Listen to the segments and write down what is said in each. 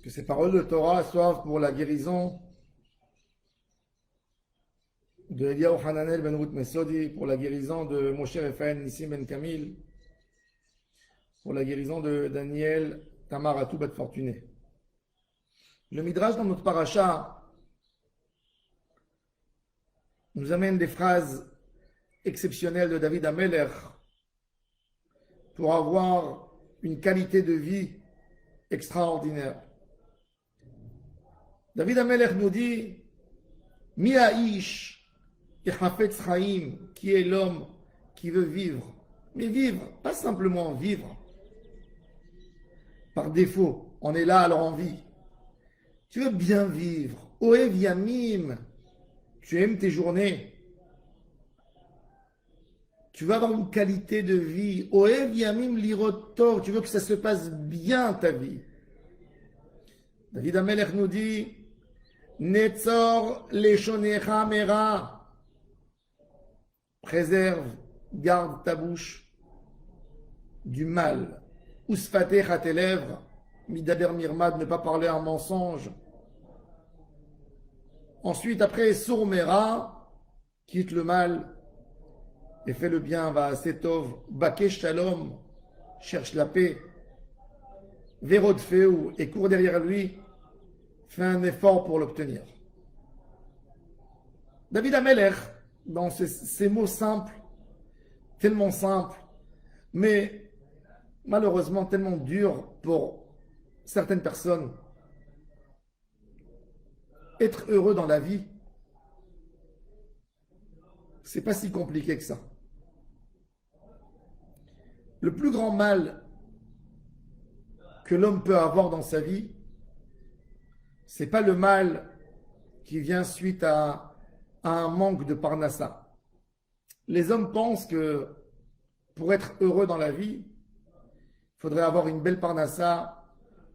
Que ces paroles de Torah soient pour la guérison de Eliyahu Hananel ben Ruth Mesodi, pour la guérison de Moshe Raphaël Nissim ben Kamil, pour la guérison de Daniel Tamar Atou bat Fortuné. Le Midrash dans notre paracha nous amène des phrases exceptionnelles de David Amelech pour avoir une qualité de vie extraordinaire. David Amelech nous dit Mi ha'ish yechafetz chaim, qui est l'homme qui veut vivre, mais vivre, pas simplement vivre par défaut, on est là alors on vit. Tu veux bien vivre, Oev Yamim, tu aimes tes journées, tu veux avoir une qualité de vie, Oev Yamim lirotor, tu veux que ça se passe bien ta vie. David Amelech nous dit Netzor leshonecha mera, préserve, garde ta bouche du mal. Usfatecha tes lèvres, midaber mirmad, ne pas parler un mensonge. Ensuite, après, sourmera, quitte le mal et fais le bien, va à setov, bakesh shalom, cherche la paix. Vérod feu, et cours derrière lui, fais un effort pour l'obtenir. David Amelech, dans ces mots simples, tellement simples, mais malheureusement tellement durs pour certaines personnes, être heureux dans la vie, c'est pas si compliqué que ça. Le plus grand mal que l'homme peut avoir dans sa vie, c'est pas le mal qui vient suite à un manque de parnassa. Les hommes pensent que pour être heureux dans la vie, il faudrait avoir une belle parnassa,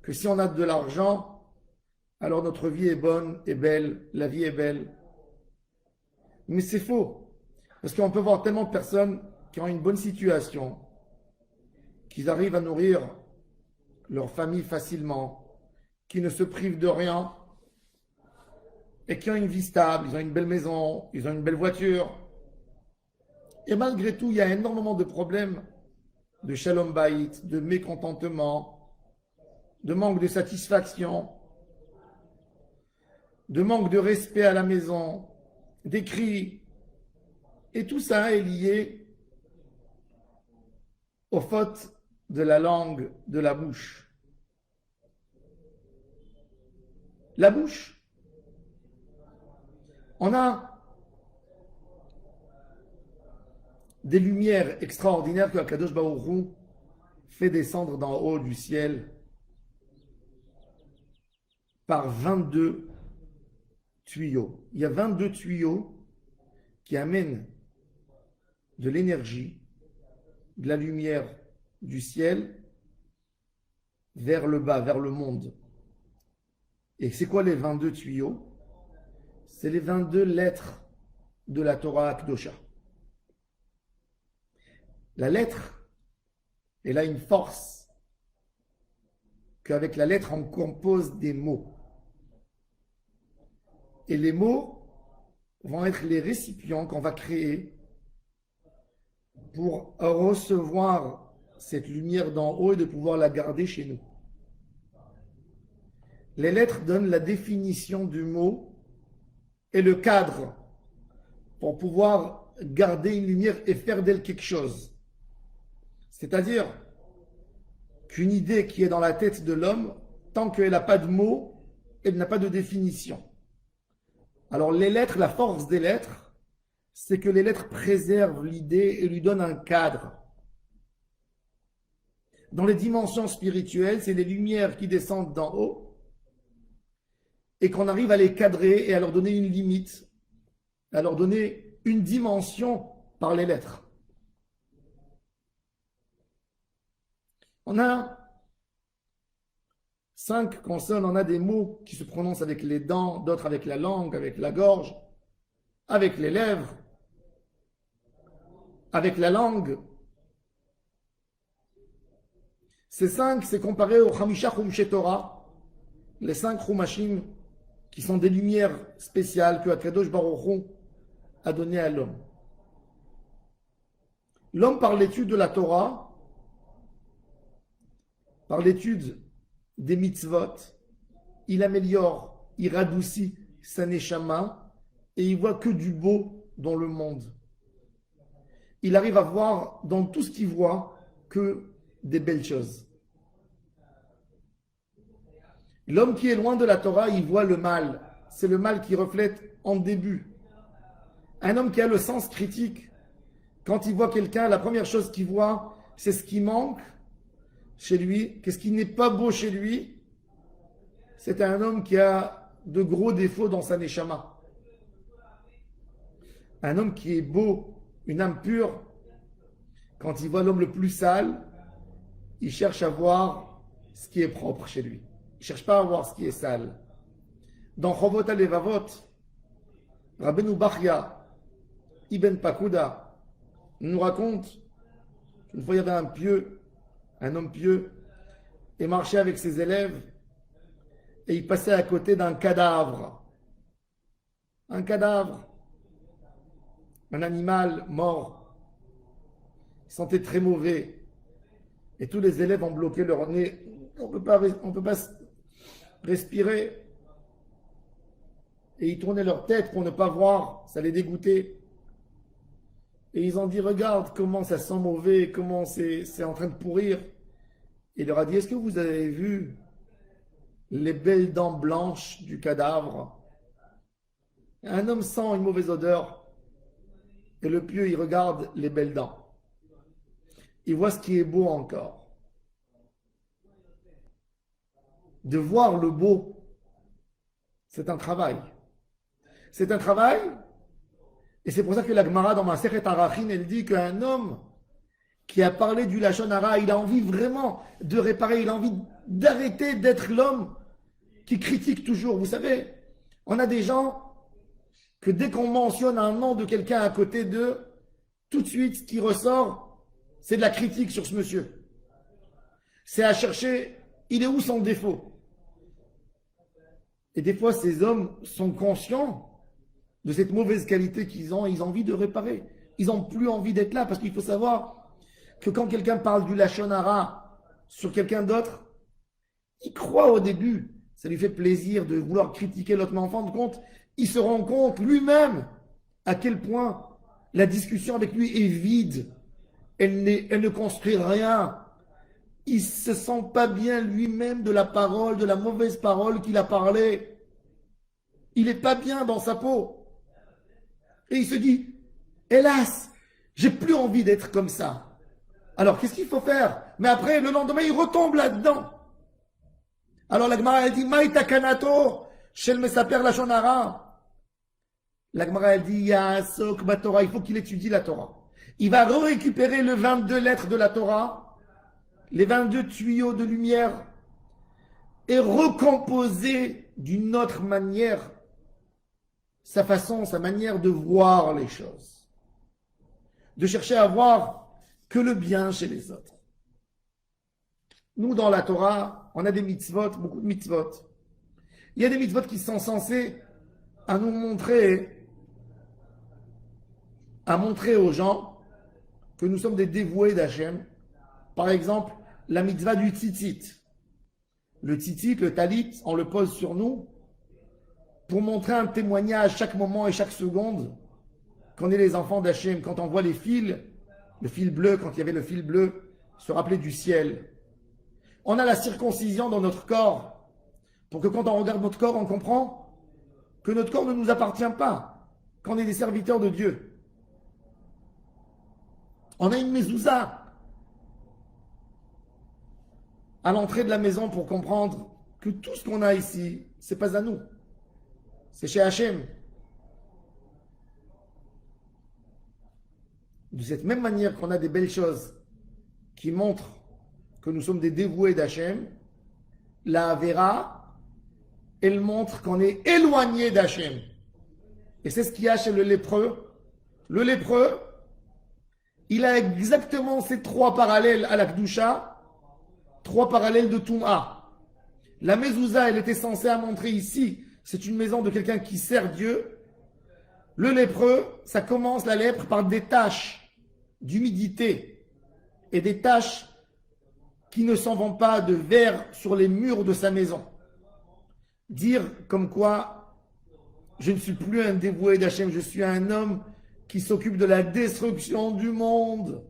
que si on a de l'argent, alors notre vie est bonne, est belle, la vie est belle. Mais c'est faux, parce qu'on peut voir tellement de personnes qui ont une bonne situation, qui arrivent à nourrir leur famille facilement, qui ne se privent de rien, et qui ont une vie stable, ils ont une belle maison, ils ont une belle voiture. Et malgré tout, il y a énormément de problèmes de shalom bayit, de mécontentement, de manque de satisfaction, de manque de respect à la maison, des cris. Et tout ça est lié aux fautes de la langue, de la bouche. La bouche. On a des lumières extraordinaires que Akadosh Baruch Hu fait descendre d'en haut du ciel par 22 tuyaux. Il y a 22 tuyaux qui amènent de l'énergie, de la lumière du ciel vers le bas, vers le monde. Et c'est quoi les 22 tuyaux? C'est les 22 lettres de la Torah Akdosha. La lettre, elle a une force qu'avec la lettre, on compose des mots. Et les mots vont être les récipients qu'on va créer pour recevoir cette lumière d'en haut et de pouvoir la garder chez nous. Les lettres donnent la définition du mot et le cadre pour pouvoir garder une lumière et faire d'elle quelque chose. C'est-à-dire qu'une idée qui est dans la tête de l'homme, tant qu'elle n'a pas de mots, elle n'a pas de définition. Alors les lettres, la force des lettres, c'est que les lettres préservent l'idée et lui donnent un cadre. Dans les dimensions spirituelles, c'est les lumières qui descendent d'en haut et qu'on arrive à les cadrer et à leur donner une limite, à leur donner une dimension par les lettres. On a 5 consonnes, on a des mots qui se prononcent avec les dents, d'autres avec la langue, avec la gorge, avec les lèvres, avec la langue. Ces 5, c'est comparé au Chamisha Chumshe Torah, les 5 Chumashim qui sont des lumières spéciales que Akadosh Baruch Hu a données à l'homme. L'homme, par l'étude de la Torah, par l'étude des mitzvot, il améliore, il radoucit sa neshama et il voit que du beau dans le monde. Il arrive à voir dans tout ce qu'il voit que des belles choses. L'homme qui est loin de la Torah, il voit le mal. C'est le mal qui reflète en début. Un homme qui a le sens critique, quand il voit quelqu'un, la première chose qu'il voit, c'est ce qui manque chez lui, qu'est-ce qui n'est pas beau chez lui. C'est un homme qui a de gros défauts dans sa neshama. Un homme qui est beau, une âme pure, quand il voit l'homme le plus sale, il cherche à voir ce qui est propre chez lui. Il ne cherche pas à voir ce qui est sale. Dans Chovot HaLevavot, Rabbeinu Bachya Ibn Pakuda nous raconte qu'une fois il y avait un homme pieux, et marchait avec ses élèves, et il passait à côté d'un cadavre. Un cadavre, un animal mort. Il sentait très mauvais. Et tous les élèves ont bloqué leur nez. On ne peut pas respirer. Et ils tournaient leur tête pour ne pas voir, ça les dégoûtait. Et ils ont dit, regarde comment ça sent mauvais, comment c'est en train de pourrir. Il leur a dit, est-ce que vous avez vu les belles dents blanches du cadavre? Un homme sent une mauvaise odeur, et le pieux, il regarde les belles dents. Il voit ce qui est beau encore. De voir le beau, c'est un travail. C'est un travail, et c'est pour ça que la Gemara dans Masechet Arachin, elle dit qu'un homme qui a parlé du Lachon Hara, il a envie vraiment de réparer, il a envie d'arrêter d'être l'homme qui critique toujours. Vous savez, on a des gens que dès qu'on mentionne un nom de quelqu'un à côté d'eux, tout de suite, ce qui ressort, c'est de la critique sur ce monsieur. C'est à chercher, il est où son défaut? Et des fois, ces hommes sont conscients de cette mauvaise qualité qu'ils ont et ils ont envie de réparer. Ils n'ont plus envie d'être là parce qu'il faut savoir que quand quelqu'un parle du Lachon Hara sur quelqu'un d'autre, il croit au début, ça lui fait plaisir de vouloir critiquer l'autre, mais en fin de compte, il se rend compte lui-même à quel point la discussion avec lui est vide. Elle ne construit rien. Il ne se sent pas bien lui-même de la parole, de la mauvaise parole qu'il a parlé. Il n'est pas bien dans sa peau. Et il se dit, hélas, j'ai plus envie d'être comme ça. Alors, qu'est-ce qu'il faut faire? Mais après, le lendemain, il retombe là-dedans. Alors, la Gemara, elle dit, Maïta Kanato, Shel Mesaper Lachon Hara. La Gemara, elle dit, Yasok Batora, il faut qu'il étudie la Torah. Il va récupérer les 22 lettres de la Torah, les 22 tuyaux de lumière, et recomposer d'une autre manière sa façon, sa manière de voir les choses. De chercher à voir que le bien chez les autres. Nous, dans la Torah, on a des mitzvot, beaucoup de mitzvot. Il y a des mitzvot qui sont censés à nous montrer, à montrer aux gens que nous sommes des dévoués d'Hachem. Par exemple, la mitzvah du tzitzit. Le tzitzit, le talit, on le pose sur nous pour montrer un témoignage chaque moment et chaque seconde qu'on est les enfants d'Hachem. Quand on voit les fils, le fil bleu, quand il y avait le fil bleu, se rappeler du ciel. On a la circoncision dans notre corps, pour que quand on regarde notre corps, on comprend que notre corps ne nous appartient pas, qu'on est des serviteurs de Dieu. On a une mezouza à l'entrée de la maison pour comprendre que tout ce qu'on a ici, c'est pas à nous, c'est chez Hachem. De cette même manière qu'on a des belles choses qui montrent que nous sommes des dévoués d'Hachem, la Avera, elle montre qu'on est éloigné d'Hachem. Et c'est ce qu'il y a chez le lépreux. Le lépreux, il a exactement ces 3 parallèles à la Kedusha, 3 parallèles de Touma. La mezouza, elle était censée à montrer ici, c'est une maison de quelqu'un qui sert Dieu. Le lépreux, ça commence la lèpre par des taches d'humidité et des taches qui ne s'en vont pas de verre sur les murs de sa maison. Dire comme quoi, je ne suis plus un dévoué d'Hachem, je suis un homme qui s'occupe de la destruction du monde.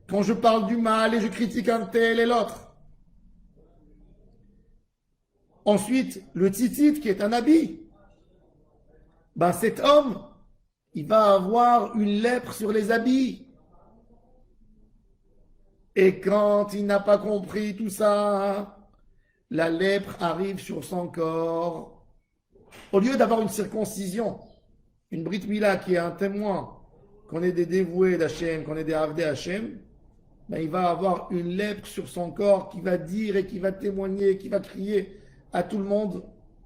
Quand je parle du mal et je critique un tel et l'autre. Ensuite, le tzitzit qui est un habit. Ben, cet homme, il va avoir une lèpre sur les habits. Et quand il n'a pas compris tout ça, la lèpre arrive sur son corps. Au lieu d'avoir une circoncision, une brit mila qui est un témoin qu'on est des dévoués d'Hachem, qu'on est des avdés Hachem, ben il va avoir une lèpre sur son corps qui va dire et qui va témoigner, qui va crier à tout le monde,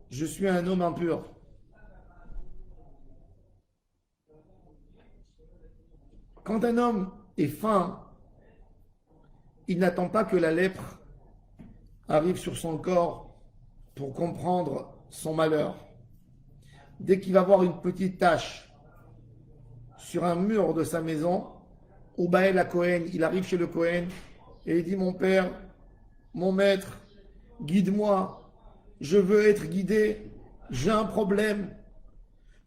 je suis un homme impur. Quand un homme est faim, il n'attend pas que la lèpre arrive sur son corps pour comprendre son malheur. Dès qu'il va voir une petite tache sur un mur de sa maison, au Baël à Cohen, il arrive chez le Cohen et il dit, mon père, mon maître, guide-moi, je veux être guidé, j'ai un problème,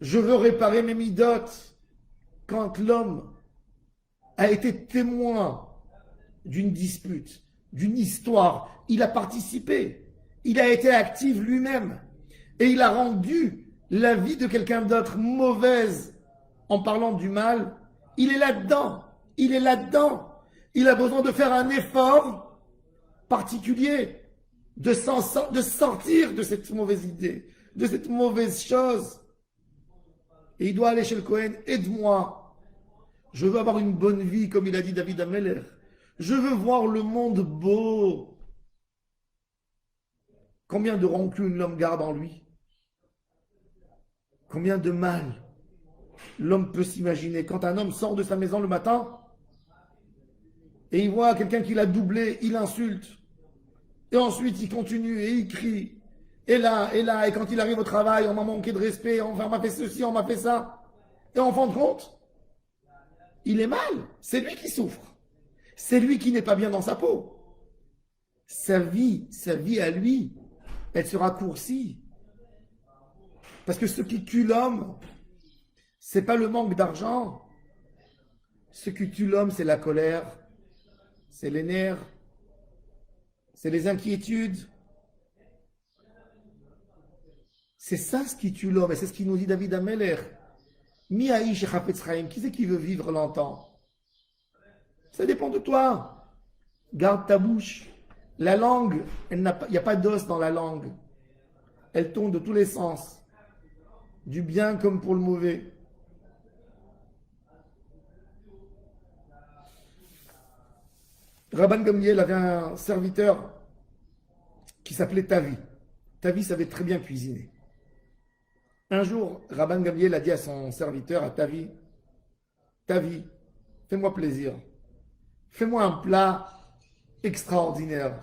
je veux réparer mes midotes. Quand l'homme a été témoin d'une dispute, d'une histoire, il a participé, il a été actif lui-même et il a rendu la vie de quelqu'un d'autre mauvaise en parlant du mal, il est là-dedans, il est là-dedans, il a besoin de faire un effort particulier, de sortir de cette mauvaise idée, de cette mauvaise chose. Et il doit aller chez le Cohen, aide-moi. Je veux avoir une bonne vie, comme il a dit David Ameller. Je veux voir le monde beau. Combien de rancune l'homme garde en lui? Combien de mal l'homme peut s'imaginer? Quand un homme sort de sa maison le matin et il voit quelqu'un qui l'a doublé, il insulte. Et ensuite, il continue et il crie. Et là, et quand il arrive au travail, on m'a manqué de respect, on m'a fait ceci, on m'a fait ça. Et en fin de compte, il est mal. C'est lui qui souffre. C'est lui qui n'est pas bien dans sa peau. Sa vie à lui, elle se raccourcit. Parce que ce qui tue l'homme, c'est pas le manque d'argent. Ce qui tue l'homme, c'est la colère, c'est les nerfs, c'est les inquiétudes. C'est ça ce qui tue l'homme, et c'est ce qu'il nous dit David Ameller. Mi haïch et chafetz chaim, qui c'est qui veut vivre longtemps? Ça dépend de toi. Garde ta bouche. La langue, il n'y a pas d'os dans la langue. Elle tourne de tous les sens. Du bien comme pour le mauvais. Rabban Gamliel avait un serviteur qui s'appelait Tavi. Tavi savait très bien cuisiner. Un jour, Rabban Gamliel a dit à son serviteur, à Tavi, Tavi, fais-moi plaisir. Fais-moi un plat extraordinaire.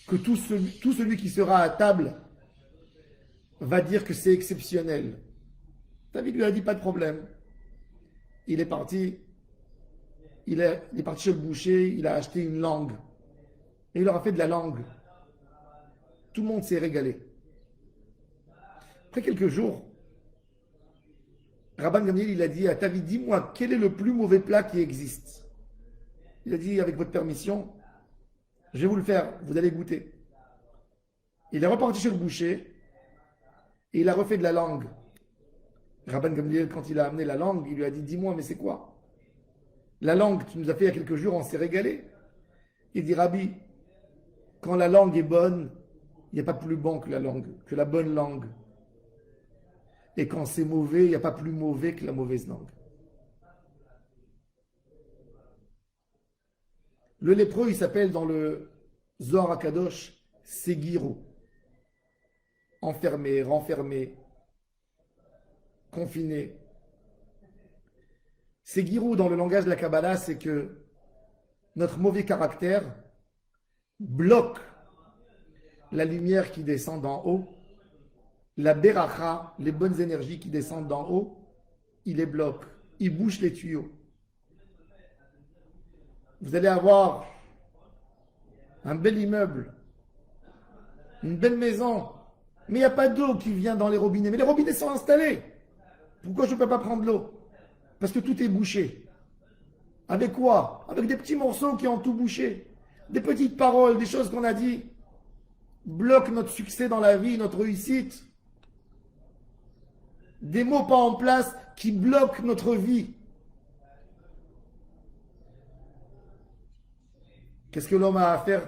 Que tout celui qui sera à table va dire que c'est exceptionnel. David lui a dit pas de problème. Il est parti chez le boucher, il a acheté une langue. Et il leur a fait de la langue. Tout le monde s'est régalé. Après quelques jours, Rabban Gamliel, il a dit à Tavi, dis-moi, quel est le plus mauvais plat qui existe? Il a dit, avec votre permission, je vais vous le faire, vous allez goûter. Il est reparti chez le boucher et il a refait de la langue. Rabban Gamliel, quand il a amené la langue, il lui a dit, dis-moi, mais c'est quoi? La langue, tu nous as fait il y a quelques jours, on s'est régalé. Il dit, Rabbi, quand la langue est bonne, il n'y a pas plus bon que la langue, que la bonne langue. Et quand c'est mauvais, il n'y a pas plus mauvais que la mauvaise langue. Le lépreux, il s'appelle dans le Zohar HaKadosh, Segiro. Enfermé, renfermé, confiné. Segiro, dans le langage de la Kabbalah, c'est que notre mauvais caractère bloque la lumière qui descend d'en haut, la beracha, les bonnes énergies qui descendent d'en haut, il les bloque, il bouche les tuyaux. Vous allez avoir un bel immeuble, une belle maison, mais il n'y a pas d'eau qui vient dans les robinets. Mais les robinets sont installés. Pourquoi je ne peux pas prendre l'eau? Parce que tout est bouché. Avec quoi? Avec des petits morceaux qui ont tout bouché. Des petites paroles, des choses qu'on a dit, bloquent notre succès dans la vie, notre réussite. Des mots pas en place qui bloquent notre vie. Qu'est-ce que l'homme a à faire?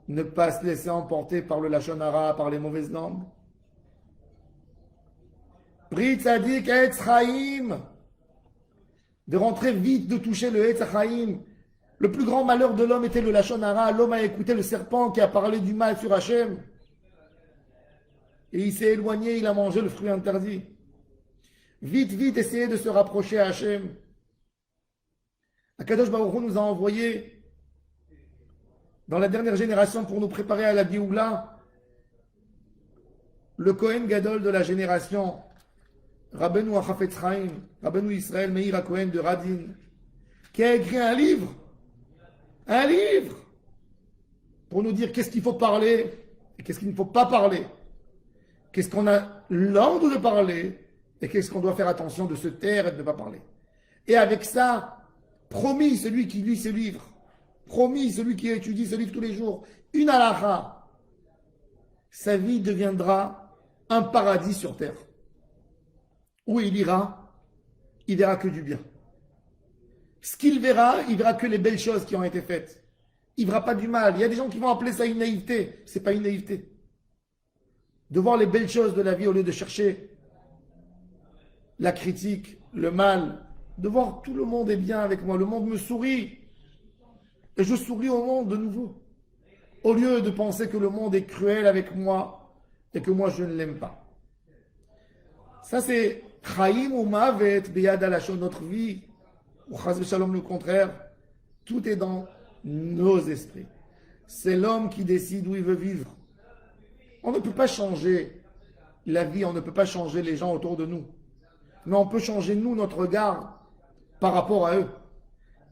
Ne pas se laisser emporter par le lachon hara, par les mauvaises langues. Pri tzadik etz chaim. De rentrer vite, de toucher le etz chaim. Le plus grand malheur de l'homme était le lachon hara. L'homme a écouté le serpent qui a parlé du mal sur Hachem. Et il s'est éloigné, il a mangé le fruit interdit. Vite, vite, essayez de se rapprocher à Hachem. Akadosh Baruch Hu nous a envoyé dans la dernière génération pour nous préparer à la Géoula, le Kohen Gadol de la génération, Rabbeinu Achafetz Chaim, Rabbeinu Israël Meir HaKohen de Radin, qui a écrit un livre, pour nous dire qu'est-ce qu'il faut parler et qu'est-ce qu'il ne faut pas parler, qu'est-ce qu'on a l'ordre de parler et qu'est-ce qu'on doit faire attention de se taire et de ne pas parler. Et avec ça, promis celui qui lit ce livre, promis celui qui étudie ce livre tous les jours, une halakha, sa vie deviendra un paradis sur terre. Où il ira, il verra que du bien. Ce qu'il verra, il verra que les belles choses qui ont été faites. Il ne verra pas du mal. Il y a des gens qui vont appeler ça une naïveté. Ce n'est pas une naïveté. De voir les belles choses de la vie au lieu de chercher la critique, le mal. De voir tout le monde est bien avec moi. Le monde me sourit. Et je souris au monde de nouveau. Au lieu de penser que le monde est cruel avec moi et que moi je ne l'aime pas. Ça c'est Chaim ou Mavet Beyad Alashon, notre vie. Ou Chas Shalom le contraire. Tout est dans nos esprits. C'est l'homme qui décide où il veut vivre. On ne peut pas changer la vie, on ne peut pas changer les gens autour de nous. Mais on peut changer nous, notre regard par rapport à eux.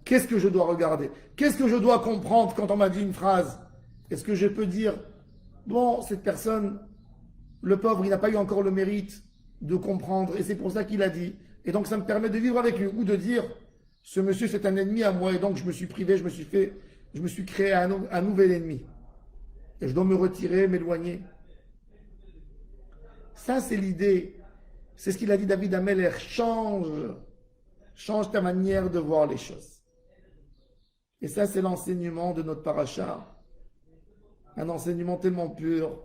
Qu'est-ce que je dois regarder? Qu'est-ce que je dois comprendre quand on m'a dit une phrase? Est-ce que je peux dire, bon, cette personne, le pauvre, il n'a pas eu encore le mérite de comprendre, et c'est pour ça qu'il a dit. Et donc ça me permet de vivre avec lui, ou de dire, ce monsieur c'est un ennemi à moi, et donc je me suis privé, je me suis créé un nouvel ennemi. Et je dois me retirer, m'éloigner. Ça c'est l'idée. C'est ce qu'il a dit David Ameler, change ta manière de voir les choses. Et ça, c'est l'enseignement de notre paracha. Un enseignement tellement pur,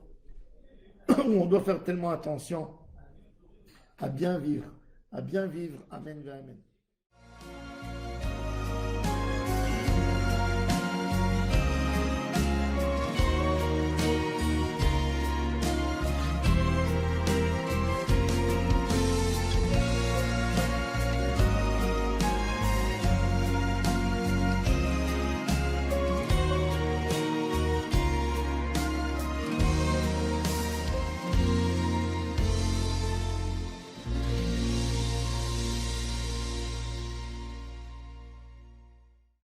où on doit faire tellement attention à bien vivre. Amen, amen.